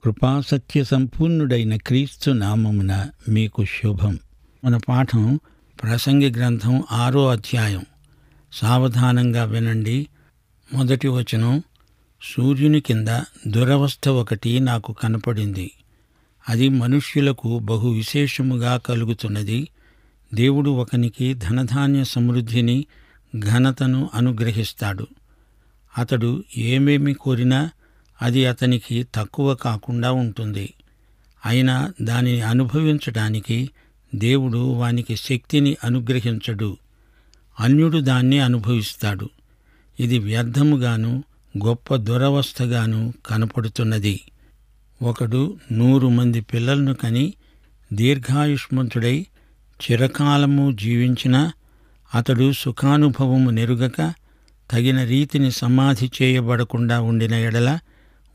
కృపాసత్య సంపూర్ణుడైన క్రీస్తు నామమున మీకు శుభం. మన పాఠం ప్రసంగి గ్రంథం 6వ అధ్యాయం. సావధానంగా వినండి. మొదటి వచనం. సూర్యుని కింద దురవస్థ ఒకటి నాకు కనపడింది. అది మనుష్యులకు బహు విశేషముగా కలుగుతున్నది. దేవుడు ఒకనికి ధనధాన్య సమృద్ధిని, ఘనతను అనుగ్రహిస్తాడు. అతడు ఏమేమి కోరినా అది అతనికి తక్కువ కాకుండా ఉంటుంది. అయినా దానిని అనుభవించటానికి దేవుడు వానికి శక్తిని అనుగ్రహించడు. అన్యుడు దాన్ని అనుభవిస్తాడు. ఇది వ్యర్థముగాను గొప్ప దురవస్థగాను కనపడుతున్నది. ఒకడు 100 మంది పిల్లలను కని దీర్ఘాయుష్మంతుడై చిరకాలము జీవించినా అతడు సుఖానుభవము నెరుగక తగిన రీతిని సమాధి చేయబడకుండా ఉండిన ఎడల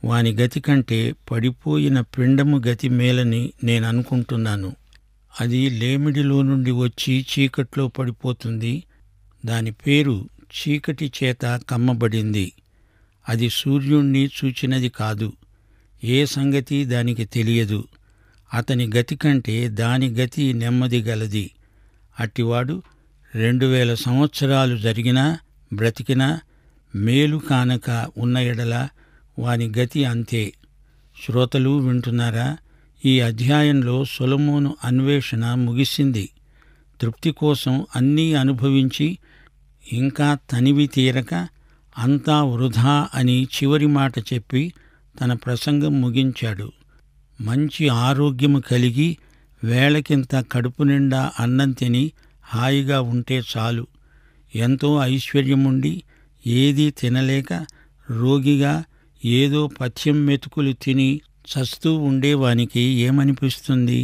వాని గతి కంటే పడిపోయిన పిండము గతి మేలని నేననుకుంటున్నాను. అది లేమిడిలో నుండి వచ్చి చీకట్లో పడిపోతుంది. దాని పేరు చీకటి చేత కమ్మబడింది. అది సూర్యుణ్ణి చూచినది కాదు. ఏ సంగతి దానికి తెలియదు. అతని గతి కంటే దాని గతి నెమ్మది గలది. అట్టివాడు 2000 సంవత్సరాలు జరిగినా బ్రతికినా మేలు కానక ఉన్న ఎడల వాని గతి అంతే. శ్రోతలు వింటున్నారా? ఈ అధ్యాయంలో సొలొమోను అన్వేషణ ముగిసింది. తృప్తి కోసం అన్నీ అనుభవించి ఇంకా తనివి తీరక అంతా వృధా అని చివరి మాట చెప్పి తన ప్రసంగం ముగించాడు. మంచి ఆరోగ్యము కలిగి వేళకింత కడుపు నిండా అన్నం తిని హాయిగా ఉంటే చాలు. ఎంతో ఐశ్వర్యముండి ఏదీ తినలేక రోగిగా ఏదో పథ్యం మెతుకులు తిని చస్తూ ఉండేవానికి ఏమనిపిస్తుంది?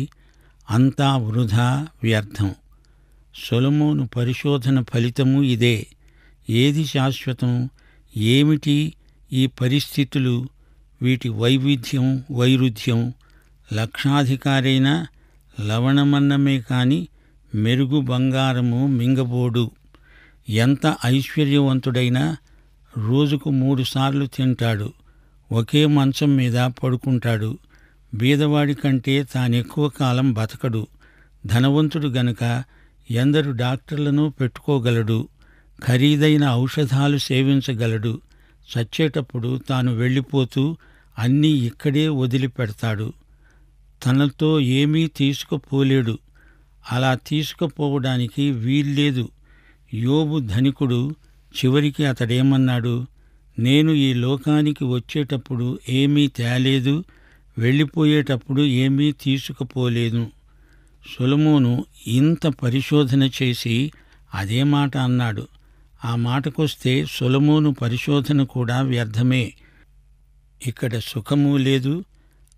అంతా వృధా, వ్యర్థం. సొలొమోను పరిశోధన ఫలితము ఇదే. ఏది శాశ్వతం? ఏమిటి ఈ పరిస్థితులు? వీటి వైవిధ్యం, వైరుధ్యం. లక్షాధికారైనా లవణమన్నమే కాని మెరుగు బంగారము మింగబోడు. ఎంత ఐశ్వర్యవంతుడైనా రోజుకు 3 సార్లు తింటాడు. ఒకే మంచం మీద పడుకుంటాడు. బీదవాడి కంటే తానెక్కువ కాలం బతకడు. ధనవంతుడు గనుక ఎందరు డాక్టర్లను పెట్టుకోగలడు. ఖరీదైన ఔషధాలు సేవించగలడు. చచ్చేటప్పుడు తాను వెళ్ళిపోతూ అన్నీ ఇక్కడే వదిలిపెడతాడు. తనతో ఏమీ తీసుకుపోలేడు. అలా తీసుకుపోవడానికి వీల్లేదు. యోబు ధనికుడు. చివరికి అతడేమన్నాడు? నేను ఈ లోకానికి వచ్చేటప్పుడు ఏమీ తేలేదు, వెళ్ళిపోయేటప్పుడు ఏమీ తీసుకుపోలేదు. సొలొమోను ఇంత పరిశోధన చేసి అదే మాట అన్నాడు. ఆ మాటకొస్తే సొలొమోను పరిశోధన కూడా వ్యర్థమే. ఇక్కడ సుఖము లేదు,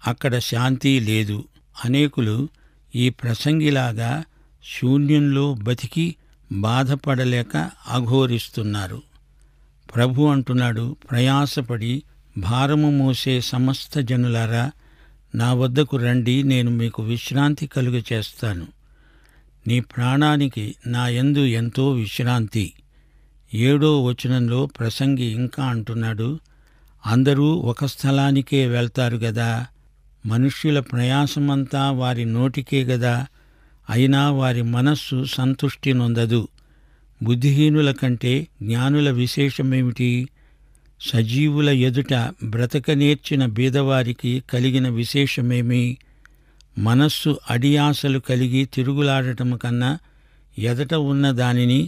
అక్కడ శాంతి లేదు. అనేకులు ఈ ప్రసంగిలాగా శూన్యంలో బతికి బాధపడలేక అఘోరిస్తున్నారు. ప్రభు అంటున్నాడు, ప్రయాసపడి భారము మోసే సమస్త జనులారా, నా వద్దకు రండి, నేను మీకు విశ్రాంతి కలుగచేస్తాను. నీ ప్రాణానికి నా యందు ఎంతో విశ్రాంతి. 7వ వచనంలో ప్రసంగి ఇంకా అంటున్నాడు, అందరూ ఒక స్థలానికే వెళ్తారు గదా, మనుష్యుల ప్రయాసమంతా వారి నోటికే గదా, అయినా వారి మనస్సు సంతుష్టి నొందదు. బుద్ధిహీనుల కంటే జ్ఞానుల విశేషమేమిటి? సజీవుల ఎదుట బ్రతకనేర్చిన బీదవారికి కలిగిన విశేషమేమి? మనస్సు అడియాసలు కలిగి తిరుగులాడటము కన్నా ఎదట ఉన్న దానిని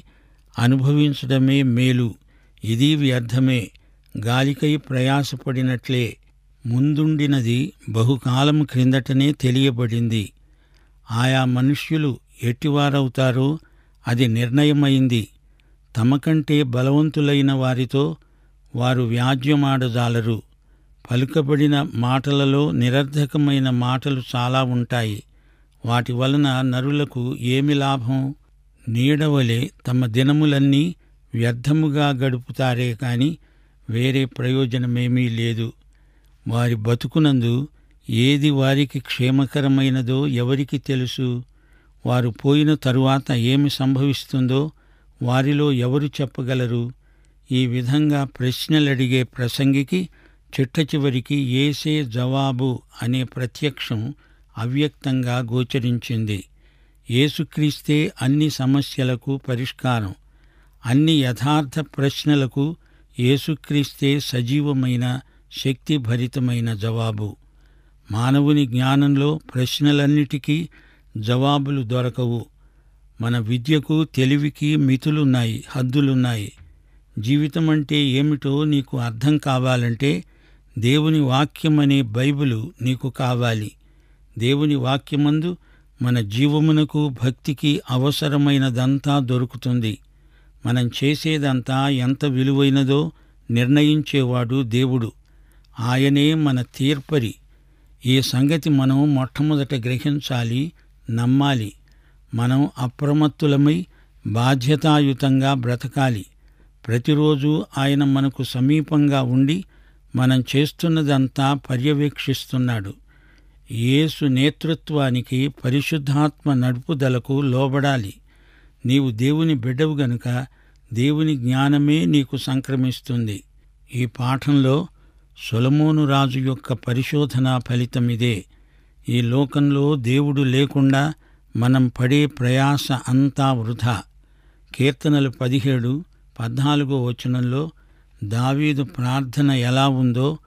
అనుభవించడమే మేలు. ఇది వ్యర్థమే. గాలికై ప్రయాసపడినట్లే. ముందుండినది బహుకాలం క్రిందటనే తెలియబడింది. ఆయా మనుష్యులు ఎట్టివారవుతారో అది నిర్ణయమైంది. తమకంటే బలవంతులైన వారితో వారు వ్యాజ్యమాడజాలరు. పలుకబడిన మాటలలో నిరర్ధకమైన మాటలు చాలా ఉంటాయి. వాటి వలన నరులకు ఏమి లాభం? నీడవలే తమ దినములన్నీ వ్యర్థముగా గడుపుతారే కాని వేరే ప్రయోజనమేమీ లేదు. వారి బతుకునందు ఏది వారికి క్షేమకరమైనదో ఎవరికి తెలుసు? వారు పోయిన తరువాత ఏమి సంభవిస్తుందో వారిలో ఎవరు చెప్పగలరు? ఈ విధంగా ప్రశ్నలడిగే ప్రసంగికి చిట్టచివరికి యేసే జవాబు అనే ప్రత్యక్షం అవ్యక్తంగా గోచరించింది. యేసుక్రీస్తే అన్ని సమస్యలకు పరిష్కారం. అన్ని యథార్థ ప్రశ్నలకు యేసుక్రీస్తే సజీవమైన, శక్తిభరితమైన జవాబు. మానవుని జ్ఞానంలో ప్రశ్నలన్నిటికీ జవాబులు దొరకవు. మన విద్యకు, తెలివికి మితులున్నాయి, హద్దులున్నాయి. జీవితమంటే ఏమిటో నీకు అర్థం కావాలంటే దేవుని వాక్యమనే బైబిలు నీకు కావాలి. దేవుని వాక్యమందు మన జీవమునకు, భక్తికి అవసరమైనదంతా దొరుకుతుంది. మనం చేసేదంతా ఎంత విలువైనదో నిర్ణయించేవాడు దేవుడు. ఆయనే మన తీర్పరి. ఈ సంగతి మనం మొట్టమొదట గ్రహించాలి, నమ్మాలి. మనం అప్రమత్తులమై బాధ్యతాయుతంగా బ్రతకాలి. ప్రతిరోజు ఆయన మనకు సమీపంగా ఉండి మనం చేస్తున్నదంతా పర్యవేక్షిస్తున్నాడు. యేసు నేతృత్వానికి, పరిశుద్ధాత్మ నడుపుదలకు లోబడాలి. నీవు దేవుని బిడ్డవు గనుక దేవుని జ్ఞానమే నీకు సంక్రమిస్తుంది. ఈ పాఠంలో సొలొమోను రాజు యొక్క పరిశోధనా ఫలితమిదే. ఈ లోకంలో దేవుడు లేకుండా మనం పడే ప్రయాస అంతా వృధా. కీర్తనలు 17:14 దావీదు ప్రార్థన ఎలా ఉందో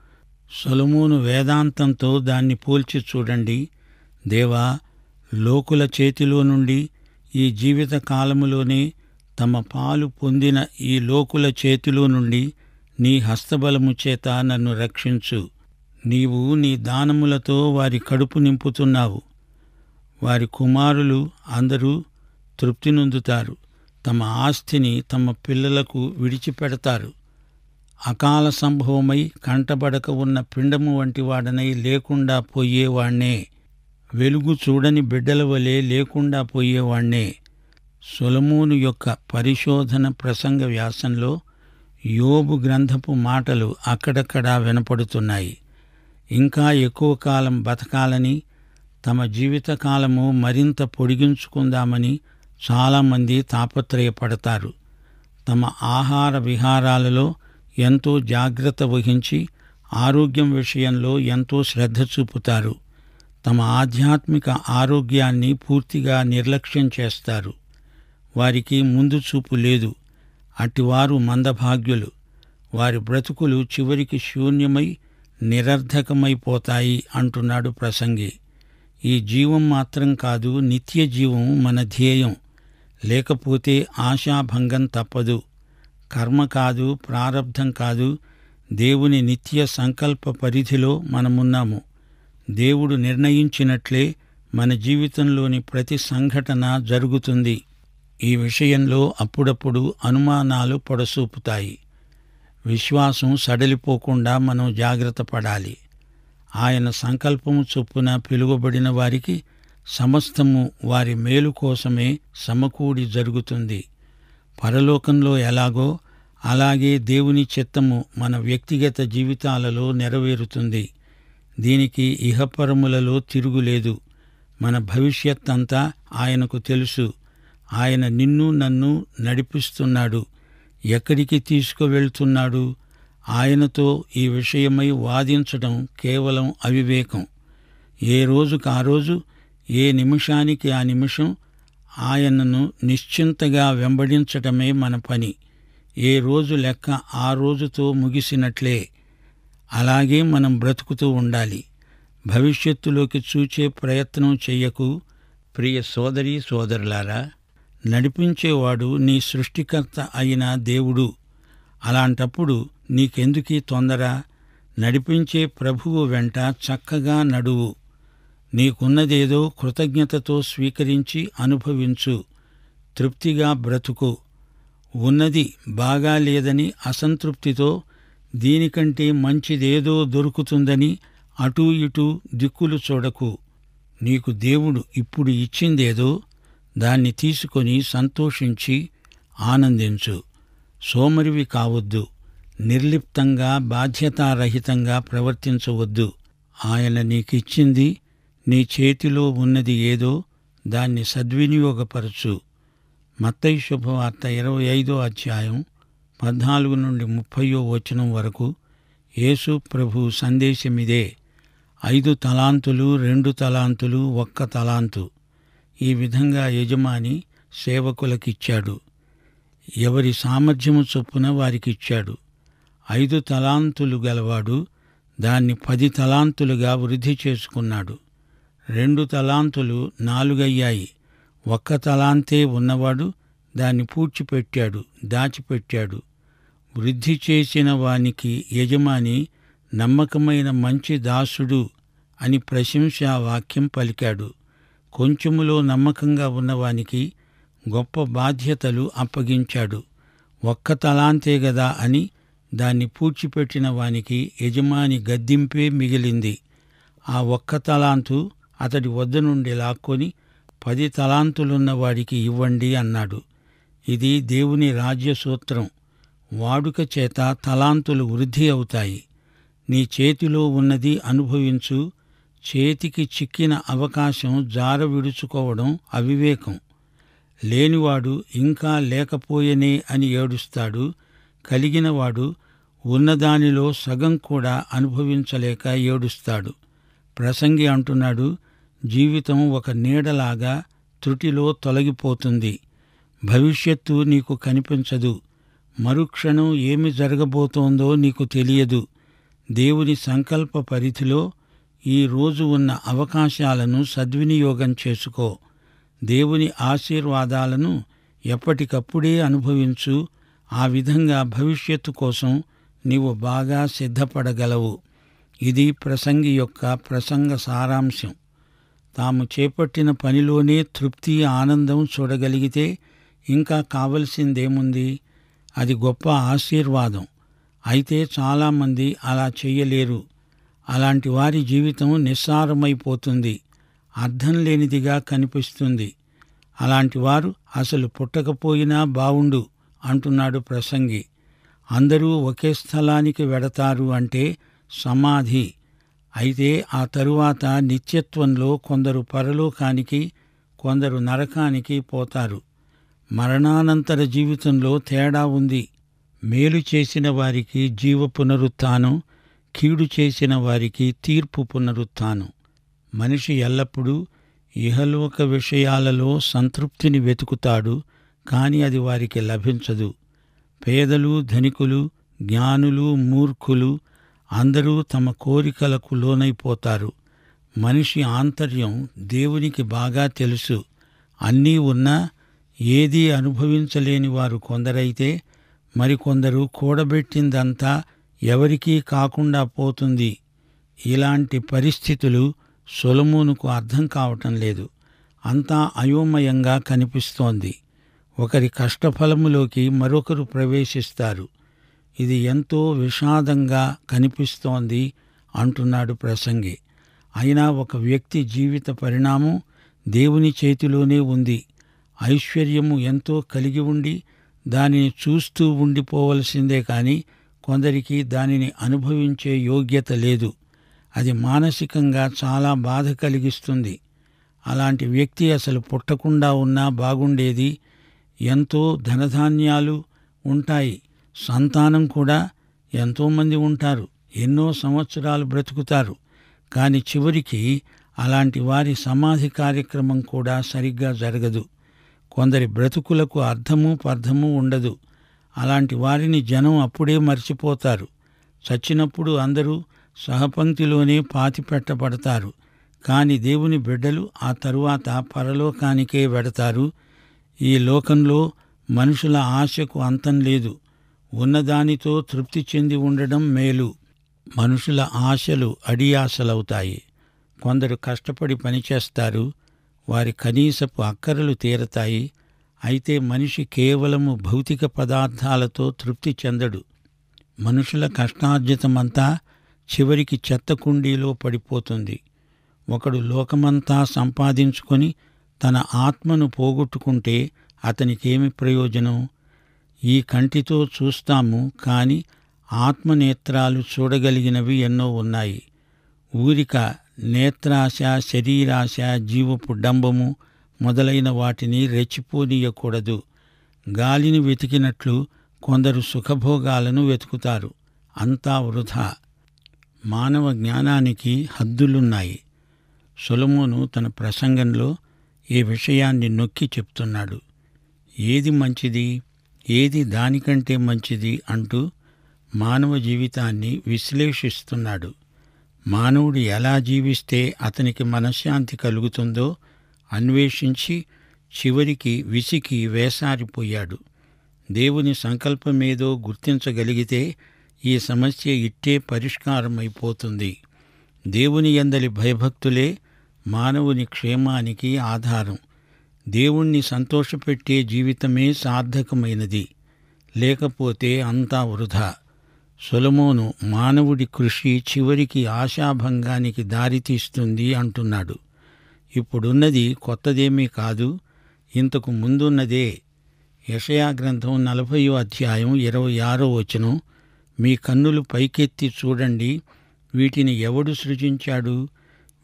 సొలొమోను వేదాంతంతో దాన్ని పోల్చి చూడండి. దేవా, లోకుల చేతిలో నుండి ఈ జీవిత కాలములోనే తమ పాలు పొందిన ఈ లోకుల చేతిలో నుండి నీ హస్తబలము చేత నన్ను రక్షించు. నీవు నీ దానములతో వారి కడుపు నింపుతున్నావు. వారి కుమారులు అందరూ తృప్తి నొందుతారు. తమ ఆస్తిని తమ పిల్లలకు విడిచిపెడతారు. అకాల సంభవమై కంటబడక ఉన్న పిండము వంటి వాడనై లేకుండా పోయేవాణ్ణే. వెలుగు చూడని బిడ్డల వలె లేకుండా పోయేవాణ్ణే. సొలొమోను యొక్క పరిశోధన ప్రసంగ వ్యాసంలో యోబు గ్రంథపు మాటలు అక్కడక్కడా వినపడుతున్నాయి. ఇంకా ఎక్కువ కాలం బతకాలని, తమ జీవితకాలము మరింత పొడిగించుకుందామని చాలామంది తాపత్రయపడతారు. తమ ఆహార విహారాలలో ఎంతో జాగ్రత్త వహించి ఆరోగ్యం విషయంలో ఎంతో శ్రద్ధ చూపుతారు. తమ ఆధ్యాత్మిక ఆరోగ్యాన్ని పూర్తిగా నిర్లక్ష్యం చేస్తారు. వారికి ముందు చూపు లేదు. అట్టివారు మందభాగ్యులు. వారి బ్రతుకులు చివరికి శూన్యమై నిరర్ధకమైపోతాయి అంటున్నాడు ప్రసంగి. ఈ జీవం మాత్రం కాదు, నిత్య జీవం మన ధ్యేయం. లేకపోతే ఆశాభంగం తప్పదు. కర్మ కాదు, ప్రారబ్ధం కాదు, దేవుని నిత్య సంకల్ప పరిధిలో మనమున్నాము. దేవుడు నిర్ణయించినట్లే మన జీవితంలోని ప్రతి సంఘటన జరుగుతుంది. ఈ విషయంలో అప్పుడప్పుడు అనుమానాలు పొడసూపుతాయి. విశ్వాసం సడలిపోకుండా మనం జాగ్రత్త పడాలి. ఆయన సంకల్పము చొప్పున పిలువబడిన వారికి సమస్తము వారి మేలు కోసమే సమకూడి జరుగుతుంది. పరలోకంలో ఎలాగో అలాగే దేవుని చిత్తము మన వ్యక్తిగత జీవితాలలో నెరవేరుతుంది. దీనికి ఇహపరములలో తిరుగులేదు. మన భవిష్యత్తంతా ఆయనకు తెలుసు. ఆయన నిన్ను నన్ను నడిపిస్తున్నాడు. ఎక్కడికి తీసుకువెళ్తున్నాడు? ఆయనతో ఈ విషయమై వాదించడం కేవలం అవివేకం. ఏ రోజుకు ఆ రోజు, ఏ నిమిషానికి ఆ నిమిషం ఆయనను నిశ్చింతగా వెంబడించటమే మన పని. ఏ రోజు లెక్క ఆ రోజుతో ముగిసినట్లే. అలాగే మనం బ్రతుకుతూ ఉండాలి. భవిష్యత్తులోకి చూచే ప్రయత్నం చెయ్యకు. ప్రియ సోదరీ సోదరులారా, నడిపించేవాడు నీ సృష్టికర్త అయిన దేవుడు. అలాంటప్పుడు నీకెందుకీ తొందర? నడిపించే ప్రభువు వెంట చక్కగా నడువు. నీకున్నదేదో కృతజ్ఞతతో స్వీకరించి అనుభవించు. తృప్తిగా బ్రతుకు. ఉన్నది బాగా లేదని అసంతృప్తితో దీనికంటే మంచిదేదో దొరుకుతుందని అటూ ఇటూ దిక్కులు చూడకు. నీకు దేవుడు ఇప్పుడు ఇచ్చిందేదో దాన్ని తీసుకొని సంతోషించి ఆనందించు. సోమరివి కావద్దు. నిర్లిప్తంగా, బాధ్యతారహితంగా ప్రవర్తించవద్దు. ఆయన నీకిచ్చింది, నీ చేతిలో ఉన్నది ఏదో దాన్ని సద్వినియోగపరచు. మత్తయి శుభవార్త 25వ అధ్యాయం 14 నుండి 30వ వచనం వరకు యేసు ప్రభు సందేశమిదే. 5 తలాంతులు, 2 తలాంతులు, 1 తలాంతు. ఈ విధంగా యజమాని సేవకులకిచ్చాడు. ఎవరి సామర్థ్యము చొప్పున వారికిచ్చాడు. 5 తలాంతులు గలవాడు దాన్ని 10 తలాంతులుగా వృద్ధి చేసుకున్నాడు. 2 తలాంతులు 4 అయ్యాయి. 1 తలాంతే ఉన్నవాడు దాన్ని పూడ్చిపెట్టాడు, దాచిపెట్టాడు. వృద్ధి చేసిన వానికి యజమాని నమ్మకమైన మంచి దాసుడు అని ప్రశంసా వాక్యం పలికాడు. కొంచెములో నమ్మకంగా ఉన్నవానికి గొప్ప బాధ్యతలు అప్పగించాడు. 1 తలాంతే గదా అని దాన్ని పూడ్చిపెట్టిన వానికి యజమాని గద్దింపే మిగిలింది. ఆ 1 తలాంతు అతడి వద్ద నుండి లాక్కొని 10 తలాంతులున్న వాడికి ఇవ్వండి అన్నాడు. ఇది దేవుని రాజ్యసూత్రం. వాడుక చేత తలాంతులు వృద్ధి అవుతాయి. నీ చేతిలో ఉన్నది అనుభవించు. చేతికి చిక్కిన అవకాశం జార విడుచుకోవడం అవివేకం. లేనివాడు ఇంకా లేకపోయేనే అని ఏడుస్తాడు. కలిగినవాడు ఉన్నదానిలో సగం కూడా అనుభవించలేక ఏడుస్తాడు. ప్రసంగి అంటున్నాడు, జీవితం ఒక నీడలాగా త్రుటిలో తొలగిపోతుంది. భవిష్యత్తు నీకు కనిపించదు. మరుక్షణం ఏమి జరగబోతోందో నీకు తెలియదు. దేవుని సంకల్ప పరిధిలో ఈ రోజు ఉన్న అవకాశాలను సద్వినియోగం చేసుకో. దేవుని ఆశీర్వాదాలను ఎప్పటికప్పుడే అనుభవించు. ఆ విధంగా భవిష్యత్తు కోసం నీవు బాగా సిద్ధపడగలవు. ఇది ప్రసంగి యొక్క ప్రసంగ సారాంశం. తాము చేపట్టిన పనిలోనే తృప్తి, ఆనందం చూడగలిగితే ఇంకా కావలసిందేముంది? అది గొప్ప ఆశీర్వాదం. అయితే చాలామంది అలా చెయ్యలేరు. అలాంటి వారి జీవితం నిస్సారమైపోతుంది, అర్థం లేనిదిగా కనిపిస్తుంది. అలాంటి వారు అసలు పుట్టకపోయినా బావుండు అంటున్నాడు ప్రసంగి. అందరూ ఒకే స్థలానికి వెడతారు అంటే సమాధి. అయితే ఆ తరువాత నిత్యత్వంలో కొందరు పరలోకానికి, కొందరు నరకానికి పోతారు. మరణానంతర జీవితంలో తేడా ఉంది. మేలు చేసిన వారికి జీవ పునరుత్థానం, కీడు చేసిన వారికి తీర్పు పునరుత్థానం. మనిషి ఎల్లప్పుడూ ఇహలోక విషయాలలో సంతృప్తిని వెతుకుతాడు, కాని అది వారికి లభించదు. పేదలు, ధనికులు, జ్ఞానులు, మూర్ఖులు అందరూ తమ కోరికలకు లోనైపోతారు. మనిషి ఆంతర్యం దేవునికి బాగా తెలుసు. అన్నీ ఉన్నా ఏదీ అనుభవించలేని వారు కొందరైతే, మరికొందరు కూడబెట్టిందంతా ఎవరికీ కాకుండా పోతుంది. ఇలాంటి పరిస్థితులు సొలొమోనుకు అర్థం కావటం లేదు. అంతా అయోమయంగా కనిపిస్తోంది. ఒకరి కష్టఫలములోకి మరొకరు ప్రవేశిస్తారు. ఇది ఎంతో విషాదంగా కనిపిస్తోంది అంటున్నాడు ప్రసంగి. అయినా ఒక వ్యక్తి జీవిత పరిణామం దేవుని చేతిలోనే ఉంది. ఐశ్వర్యము ఎంతో కలిగి ఉండి దానిని చూస్తూ ఉండిపోవలసిందే కాని కొందరికి దానిని అనుభవించే యోగ్యత లేదు. అది మానసికంగా చాలా బాధ కలిగిస్తుంది. అలాంటి వ్యక్తి అసలు పుట్టకుండా ఉన్నా బాగుండేది. ఎంతో ధనధాన్యాలు ఉంటాయి, సంతానం కూడా ఎంతోమంది ఉంటారు, ఎన్నో సంవత్సరాలు బ్రతుకుతారు. కాని చివరికి అలాంటి వారి సమాధి కార్యక్రమం కూడా సరిగ్గా జరగదు. కొందరి బ్రతుకులకు అర్థము పర్థము ఉండదు. అలాంటి వారిని జనం అప్పుడే మర్చిపోతారు. చచ్చినప్పుడు అందరూ సహపంక్తిలోనే పాతిపెట్టబడతారు. కాని దేవుని బిడ్డలు ఆ తరువాత పరలోకానికే వెడతారు. ఈ లోకంలో మనుషుల ఆశకు అంతం లేదు. ఉన్నదానితో తృప్తి చెంది ఉండడం మేలు. మనుషుల ఆశలు అడియాశలవుతాయి. కొందరు కష్టపడి పనిచేస్తారు, వారి కనీసపు అక్కరలు తీరతాయి. అయితే మనిషి కేవలము భౌతిక పదార్థాలతో తృప్తి చెందడు. మనుషుల కష్టార్జితమంతా చివరికి చెత్త కుండీలో పడిపోతుంది. ఒకడు లోకమంతా సంపాదించుకొని తన ఆత్మను పోగొట్టుకుంటే అతనికేమి ప్రయోజనం? ఈ కంటితో చూస్తాము, కాని ఆత్మనేత్రాలు చూడగలిగినవి ఎన్నో ఉన్నాయి. ఊరిక నేత్రాశ, శరీరాశ, జీవపు డంబము మొదలైన వాటిని రెచ్చిపోనీయకూడదు. గాలిని వెతికినట్లు కొందరు సుఖభోగాలను వెతుకుతారు. అంతా వృధా. మానవ జ్ఞానానికి హద్దులున్నాయి. సొలొమోను తన ప్రసంగంలో ఈ విషయాన్ని నొక్కి చెప్తున్నాడు. ఏది మంచిది, ఏది దానికంటే మంచిది అంటూ మానవ జీవితాన్ని విశ్లేషిస్తున్నాడు. మానవుడు ఎలా జీవిస్తే అతనికి మనశ్శాంతి కలుగుతుందో అన్వేషించి చివరికి విసికి వేసారిపోయాడు. దేవుని సంకల్పమేదో గుర్తించగలిగితే ఈ సమస్య ఇట్టే పరిష్కారమైపోతుంది. దేవుని యందలి భయభక్తులే మానవుని క్షేమానికి ఆధారం. దేవుణ్ణి సంతోషపెట్టే జీవితమే సార్థకమైనది, లేకపోతే అంతా వృధా. సొలొమోను మానవుడి కృషి చివరికి ఆశాభంగానికి దారితీస్తుంది అంటున్నాడు. ఇప్పుడున్నది కొత్తదేమీ కాదు, ఇంతకు ముందున్నదే. యెషయా గ్రంథం 40వ అధ్యాయం 26వ వచనం, మీ కన్నులు పైకెత్తి చూడండి, వీటిని ఎవడు సృజించాడు?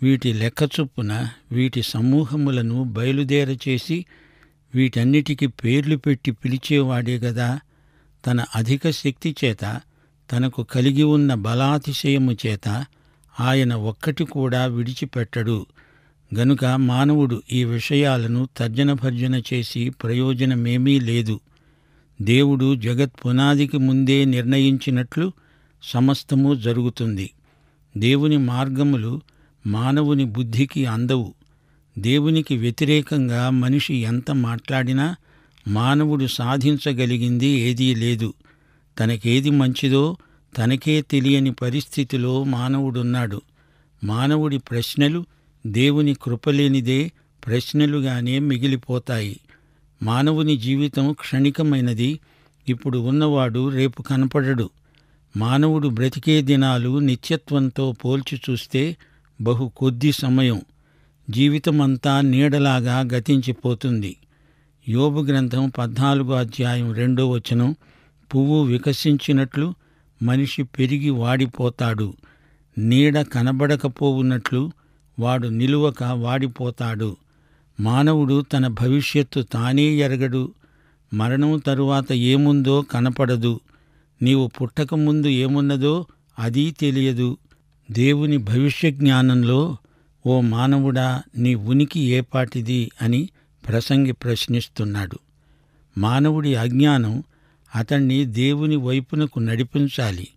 వీటి లెక్క చొప్పున వీటి సమూహములను బయలుదేరచేసి వీటన్నిటికీ పేర్లు పెట్టి పిలిచేవాడే గదా. తన అధిక శక్తి చేత, తనకు కలిగి ఉన్న బలాతిశయము చేత ఆయన ఒక్కటి కూడా విడిచిపెట్టడు. గనుక మానవుడు ఈ విషయాలను తర్జనభర్జన చేసి ప్రయోజనమేమీ లేదు. దేవుడు జగత్ పునాదికి ముందే నిర్ణయించినట్లు సమస్తము జరుగుతుంది. దేవుని మార్గములు మానవుని బుద్ధికి అందవు. దేవునికి వ్యతిరేకంగా మనిషి ఎంత మాట్లాడినా మానవుడు సాధించగలిగింది ఏదీ లేదు. తనకేది మంచిదో తనకే తెలియని పరిస్థితిలో మానవుడున్నాడు. మానవుడి ప్రశ్నలు దేవుని కృపలేనిదే ప్రశ్నలుగానే మిగిలిపోతాయి. మానవుని జీవితం క్షణికమైనది. ఇప్పుడు ఉన్నవాడు రేపు కనపడడు. మానవుడు బ్రతికే దినాలు నిత్యత్వంతో పోల్చి చూస్తే బహు కొద్ది సమయం. జీవితమంతా నీడలాగా గతించిపోతుంది. యోబు గ్రంథం 14వ అధ్యాయం 2వ వచనం, పువ్వు వికసించినట్లు మనిషి పెరిగి వాడిపోతాడు. నీడ కనబడకపోవున్నట్లు వాడు నిలువక వాడిపోతాడు. మానవుడు తన భవిష్యత్తు తానే ఎరగడు. మరణం తరువాత ఏముందో కనపడదు. నీవు పుట్టకముందు ఏమున్నదో అదీ తెలియదు. దేవుని భవిష్య జ్ఞానంలో ఓ మానవుడా, నీ ఉనికి ఏపాటిది అని ప్రసంగి ప్రశ్నిస్తున్నాడు. మానవుడి అజ్ఞానం అతణ్ణి దేవుని వైపునకు నడిపించాలి.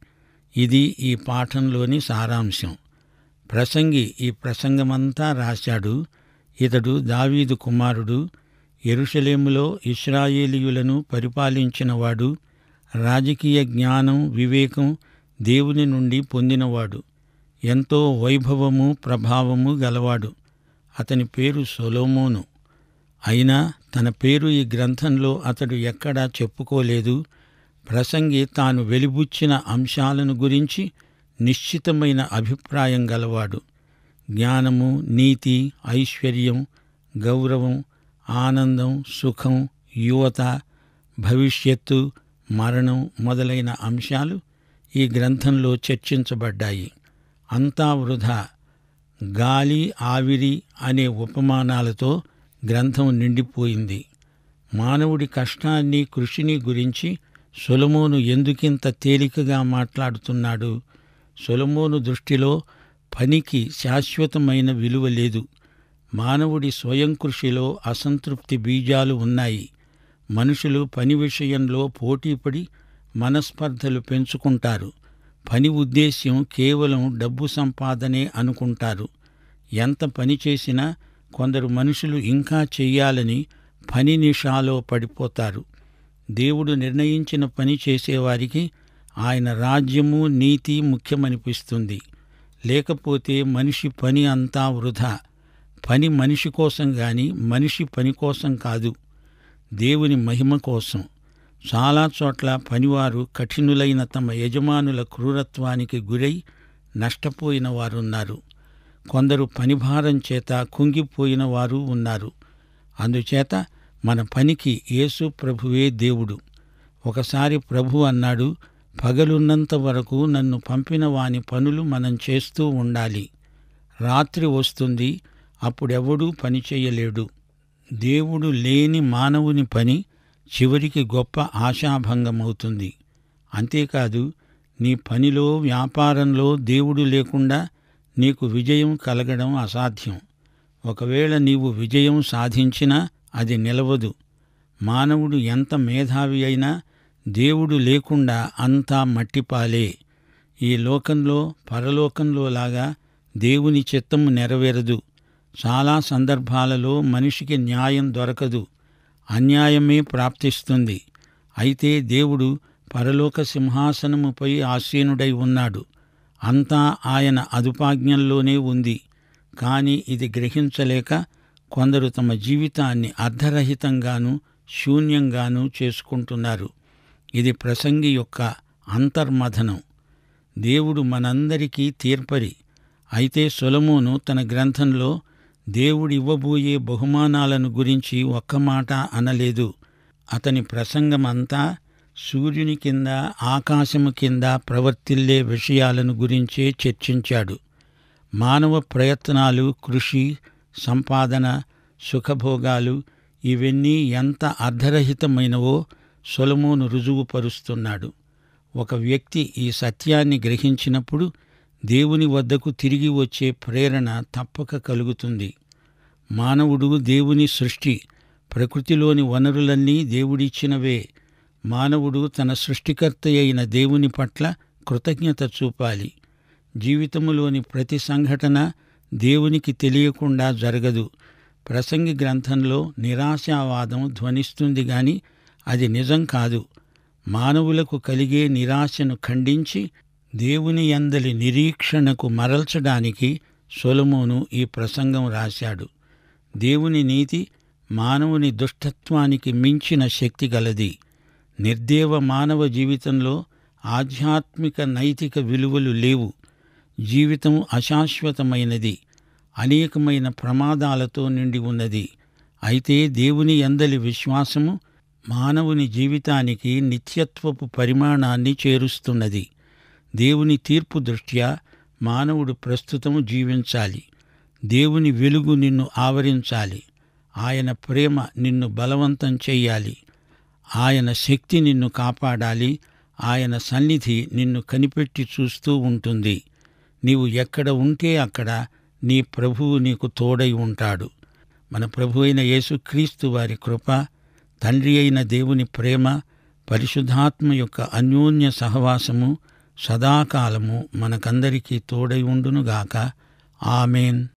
ఇది ఈ పాఠంలోని సారాంశం. ప్రసంగి ఈ ప్రసంగమంతా రాశాడు. ఇతడు దావీదు కుమారుడు, యెరూషలేములో ఇశ్రాయేలీయులను పరిపాలించినవాడు, రాజకీయ జ్ఞానం, వివేకం దేవుని నుండి పొందినవాడు, ఎంతో వైభవము, ప్రభావము గలవాడు. అతని పేరు సొలొమోను. అయినా తన పేరు ఈ గ్రంథంలో అతడు ఎక్కడా చెప్పుకోలేదు. ప్రసంగి తాను వెలిబుచ్చిన అంశాలను గురించి నిశ్చితమైన అభిప్రాయం గలవాడు. జ్ఞానము, నీతి, ఐశ్వర్యం, గౌరవం, ఆనందం, సుఖం, యువత, భవిష్యత్తు, మరణం మొదలైన అంశాలు ఈ గ్రంథంలో చర్చించబడ్డాయి. అంతా వృధా. గాలి, ఆవిరి అనే ఉపమానాలతో గ్రంథం నిండిపోయింది. మానవుడి కష్టాన్ని, కృషిని గురించి సొలొమోను ఎందుకింత తేలికగా మాట్లాడుతున్నాడు? సొలొమోను దృష్టిలో పనికి శాశ్వతమైన విలువ లేదు. మానవుడి స్వయం కృషిలో అసంతృప్తి బీజాలు ఉన్నాయి. మనుషులు పని విషయంలో పోటీపడి మనస్పర్ధలు పెంచుకుంటారు. పని ఉద్దేశ్యం కేవలం డబ్బు సంపాదనే అనుకుంటారు. ఎంత పని చేసినా కొందరు మనుషులు ఇంకా చెయ్యాలని పని నిషాలో పడిపోతారు. దేవుడు నిర్ణయించిన పని చేసేవారికి ఆయన రాజ్యము, నీతి ముఖ్యమనిపిస్తుంది. లేకపోతే మనిషి పని అంతా వృధా. పని మనిషి కోసం గాని మనిషి పని కోసం కాదు, దేవుని మహిమ కోసం. చాలా చోట్ల పనివారు కఠినులైన తమ యజమానుల క్రూరత్వానికి గురై నష్టపోయిన వారున్నారు. కొందరు పనిభారం చేత కుంగిపోయిన వారు ఉన్నారు. అందుచేత మన పనికి యేసు ప్రభువే దేవుడు. ఒకసారి ప్రభు అన్నాడు, పగలున్నంత వరకు నన్ను పంపిన వాని పనులు మనం చేస్తూ ఉండాలి. రాత్రి వస్తుంది, అప్పుడెవడూ పని చేయలేడు. దేవుడు లేని మానవుని పని చివరికి గొప్ప ఆశాభంగమవుతుంది. అంతేకాదు, నీ పనిలో, వ్యాపారంలో దేవుడు లేకుండా నీకు విజయం కలగడం అసాధ్యం. ఒకవేళ నీవు విజయం సాధించినా అది నిలవదు. మానవుడు ఎంత మేధావి అయినా దేవుడు లేకుండా అంతా మట్టిపాలే. ఈ లోకంలో, పరలోకంలోలాగా దేవుని చిత్తము నెరవేరదు. చాలా సందర్భాలలో మనిషికి న్యాయం దొరకదు, అన్యాయమే ప్రాప్తిస్తుంది. అయితే దేవుడు పరలోక సింహాసనముపై ఆసీనుడై ఉన్నాడు. అంతా ఆయన అదుపాజ్ఞల్లోనే ఉంది. కాని ఇది గ్రహించలేక కొందరు తమ జీవితాన్ని అర్ధరహితంగానూ శూన్యంగానూ చేసుకుంటున్నారు. ఇది ప్రసంగి యొక్క అంతర్మథనం. దేవుడు మనందరికీ తీర్పరి. అయితే సొలొమోను తన గ్రంథంలో దేవుడివ్వబోయే బహుమానాలను గురించి ఒక్క మాట అనలేదు. అతని ప్రసంగమంతా సూర్యుని కింద, ఆకాశము కింద ప్రవర్తిల్లే విషయాలను గురించే చర్చించాడు. మానవ ప్రయత్నాలు, కృషి, సంపాదన, సుఖభోగాలు ఇవన్నీ ఎంత అర్ధరహితమైనవో సొలొమోను రుజువుపరుస్తున్నాడు. ఒక వ్యక్తి ఈ సత్యాన్ని గ్రహించినప్పుడు దేవుని వద్దకు తిరిగి వచ్చే ప్రేరణ తప్పక కలుగుతుంది. మానవుడు దేవుని సృష్టి. ప్రకృతిలోని వనరులన్నీ దేవుడిచ్చినవే. మానవుడు తన సృష్టికర్త అయిన దేవుని పట్ల కృతజ్ఞత చూపాలి. జీవితములోని ప్రతి సంఘటన దేవునికి తెలియకుండా జరగదు. ప్రసంగి గ్రంథంలో నిరాశావాదం ధ్వనిస్తుంది గాని అది నిజం కాదు. మానవులకు కలిగే నిరాశను ఖండించి దేవుని యందలి నిరీక్షణకు మరల్చడానికి సొలొమోను ఈ ప్రసంగం రాశాడు. దేవుని నీతి మానవుని దుష్టత్వానికి మించిన శక్తి గలది. నిర్దేవ మానవ జీవితంలో ఆధ్యాత్మిక నైతిక విలువలు లేవు. జీవితం అశాశ్వతమైనది, అనేకమైన ప్రమాదాలతో నిండి ఉన్నది. అయితే దేవుని యందలి విశ్వాసము మానవుని జీవితానికి నిత్యత్వపు పరిమాణాన్ని చేరుస్తున్నది. దేవుని తీర్పు దృష్ట్యా మానవుడు ప్రస్తుతము జీవించాలి. దేవుని వెలుగు నిన్ను ఆవరించాలి. ఆయన ప్రేమ నిన్ను బలవంతం చెయ్యాలి. ఆయన శక్తి నిన్ను కాపాడాలి. ఆయన సన్నిధి నిన్ను కనిపెట్టి చూస్తూ ఉంటుంది. నీవు ఎక్కడ ఉంటే అక్కడ నీ ప్రభువు నీకు తోడై ఉంటాడు. మన ప్రభు అయిన యేసుక్రీస్తు వారి కృప, తండ్రి అయిన దేవుని ప్రేమ, పరిశుద్ధాత్మ యొక్క అన్యోన్య సహవాసము సదాకాలము మనకందరికీ తోడై ఉండునుగాక. ఆమేన్.